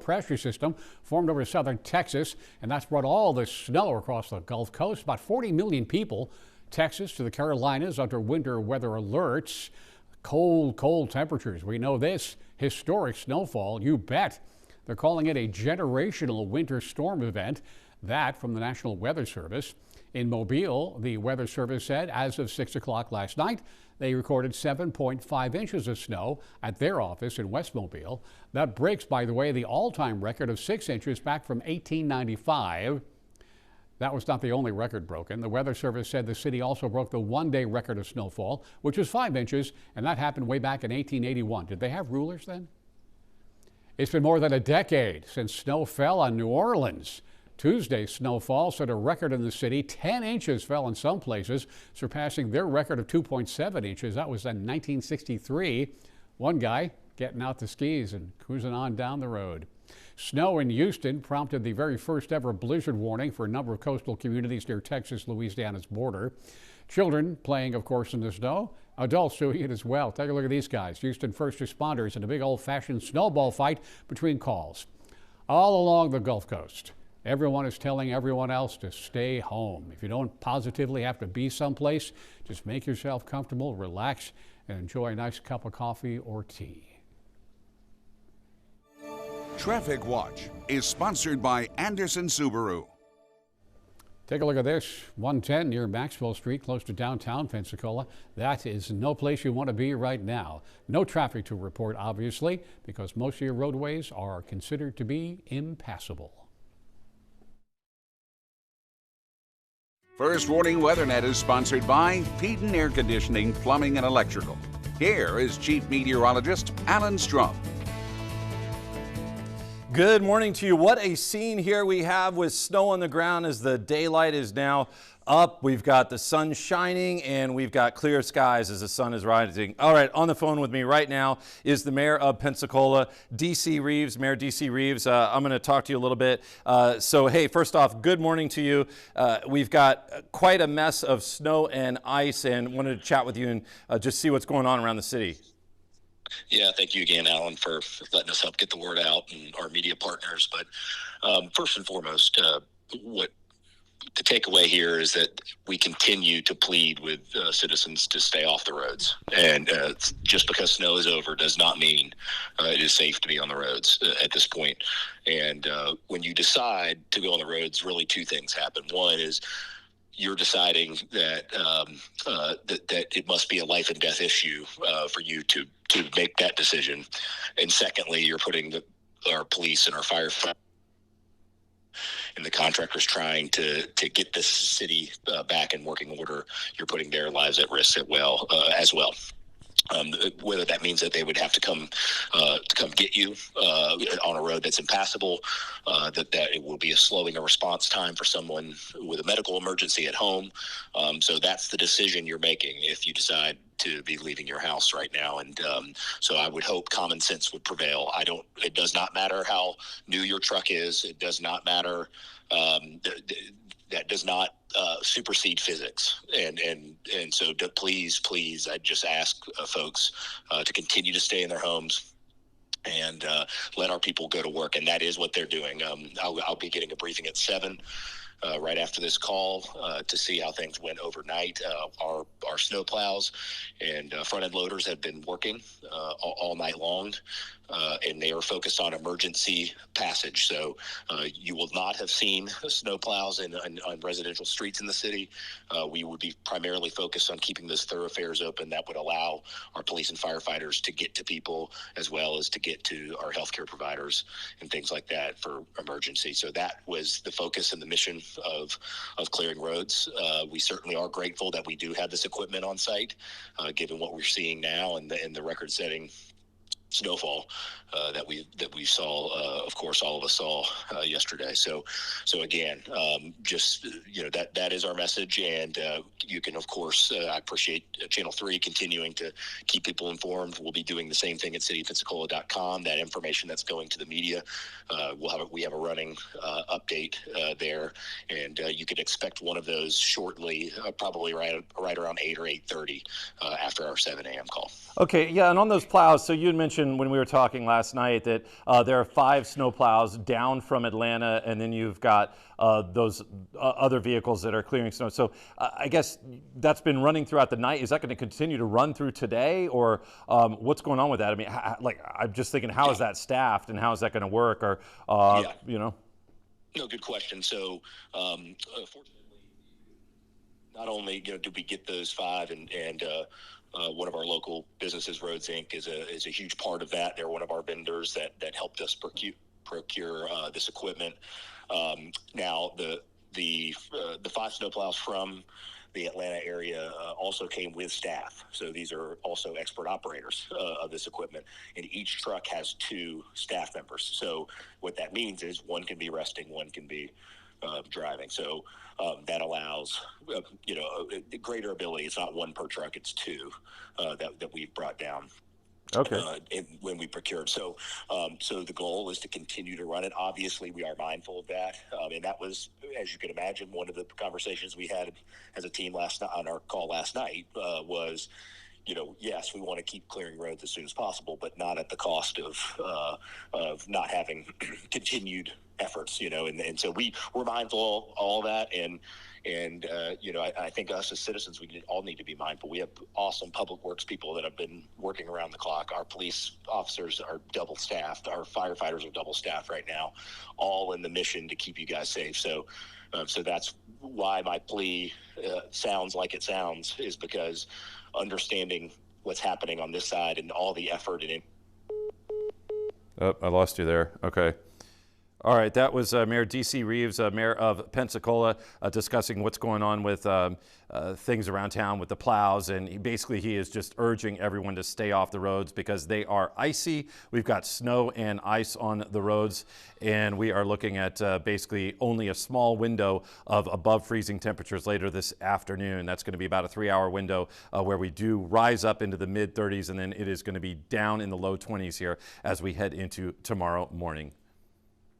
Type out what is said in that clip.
pressure system formed over southern Texas, and that's brought all the snow across the Gulf Coast. About 40 million people, Texas to the Carolinas, under winter weather alerts. Cold temperatures. We know this. Historic snowfall, you bet. They're calling it a generational winter storm event. That from the National Weather Service. In Mobile, the Weather Service said as of 6 o'clock last night, they recorded 7.5 inches of snow at their office in West Mobile. That breaks, by the way, the all-time record of 6 inches back from 1895. That was not the only record broken. The Weather Service said the city also broke the one-day record of snowfall, which was 5 inches, and that happened way back in 1881. Did they have rulers then? It's been more than a decade since snow fell on New Orleans. Tuesday's snowfall set a record in the city. 10 inches fell in some places, surpassing their record of 2.7 inches. That was in 1963. One guy getting out the skis and cruising on down the road. Snow in Houston prompted the very first ever blizzard warning for a number of coastal communities near Texas-Louisiana's border. Children playing, of course, in the snow. Adults doing it as well. Take a look at these guys. Houston first responders in a big old-fashioned snowball fight between calls. All along the Gulf Coast, everyone is telling everyone else to stay home. If you don't positively have to be someplace, just make yourself comfortable, relax, and enjoy a nice cup of coffee or tea. Traffic Watch is sponsored by Anderson Subaru. Take a look at this. 110 near Maxwell Street, close to downtown Pensacola. That is no place you want to be right now. No traffic to report, obviously, because most of your roadways are considered to be impassable. First Warning WeatherNet is sponsored by Peden Air Conditioning, Plumbing, and Electrical. Here is Chief Meteorologist Alan Strum. Good morning to you. What a scene here we have with snow on the ground as the daylight is now up. We've got the sun shining and we've got clear skies as the sun is rising. All right, on the phone with me right now is the mayor of Pensacola, D.C. Reeves. Mayor D.C. Reeves, I'm going to talk to you a little bit. So, hey, first off, good morning to you. We've got quite a mess of snow and ice and wanted to chat with you and just see what's going on around the city. Yeah, thank you again, Alan, for letting us help get the word out and our media partners. But first and foremost, what the takeaway here is that we continue to plead with citizens to stay off the roads. And just because snow is over does not mean it is safe to be on the roads at this point. And when you decide to go on the roads, really two things happen. One is you're deciding that that it must be a life and death issue for you to make that decision. And secondly, you're putting our police and our firefighters and the contractors trying to get this city back in working order. You're putting their lives at risk as well. Whether that means that they would have to come get you on a road that's impassable, that it will be a slowing of response time for someone with a medical emergency at home. So that's the decision you're making if you decide to be leaving your house right now. And so I would hope common sense would prevail. It does not matter how new your truck is. It does not matter. That does not supersede physics. And so please, I just ask folks to continue to stay in their homes and let our people go to work. And that is what they're doing. I'll be getting a briefing at 7 right after this call to see how things went overnight. Our snow plows and front end loaders have been working all night long. And they are focused on emergency passage. So you will not have seen snow plows on residential streets in the city. We would be primarily focused on keeping those thoroughfares open that would allow our police and firefighters to get to people as well as to get to our healthcare providers and things like that for emergency. So that was the focus and the mission of clearing roads. We certainly are grateful that we do have this equipment on site, given what we're seeing now and the record-setting snowfall that we saw, of course, all of us saw yesterday. So again, just that is our message, and you can, of course, I appreciate Channel 3 continuing to keep people informed. We'll be doing the same thing at cityofpensacola.com. That information that's going to the media, we have a running update there, and you could expect one of those shortly, probably right around 8 or 8:30 after our 7 a.m. call. Okay, yeah, and on those plows, so you had mentioned mentioned when we were talking last night that there are 5 snowplows down from Atlanta, and then you've got those other vehicles that are clearing snow. So I guess that's been running throughout the night. Is that going to continue to run through today, or what's going on with that? I mean, I'm just thinking, how is that staffed, and how is that going to work? Or you know. No, good question. So, fortunately, not only did we get those 5, and one of our local businesses, Roads Inc., is a huge part of that. They're one of our vendors that helped us procure this equipment. Now, the 5 snowplows from the Atlanta area also came with staff. So these are also expert operators of this equipment. And each truck has 2 staff members. So what that means is one can be resting, one can be driving. So that allows, greater ability. It's not 1 per truck, it's 2 that we've brought down. Okay. When we procured. So the goal is to continue to run it. Obviously, we are mindful of that. And that was, as you can imagine, one of the conversations we had as a team on our call last night was, yes, we want to keep clearing roads as soon as possible, but not at the cost of not having continued efforts, and so we're mindful of all that. And I think us as citizens, we all need to be mindful. We have awesome public works people that have been working around the clock. Our police officers are double staffed. Our firefighters are double staffed right now, all in the mission to keep you guys safe. So that's why my plea sounds like it sounds, is because understanding what's happening on this side and all the effort and Oh, I lost you there. Okay. All right, that was Mayor D.C. Reeves, Mayor of Pensacola, discussing what's going on with things around town with the plows. And he is just urging everyone to stay off the roads because they are icy. We've got snow and ice on the roads, and we are looking at basically only a small window of above freezing temperatures later this afternoon. That's going to be about a 3-hour window where we do rise up into the mid-30s, and then it is going to be down in the low 20s here as we head into tomorrow morning.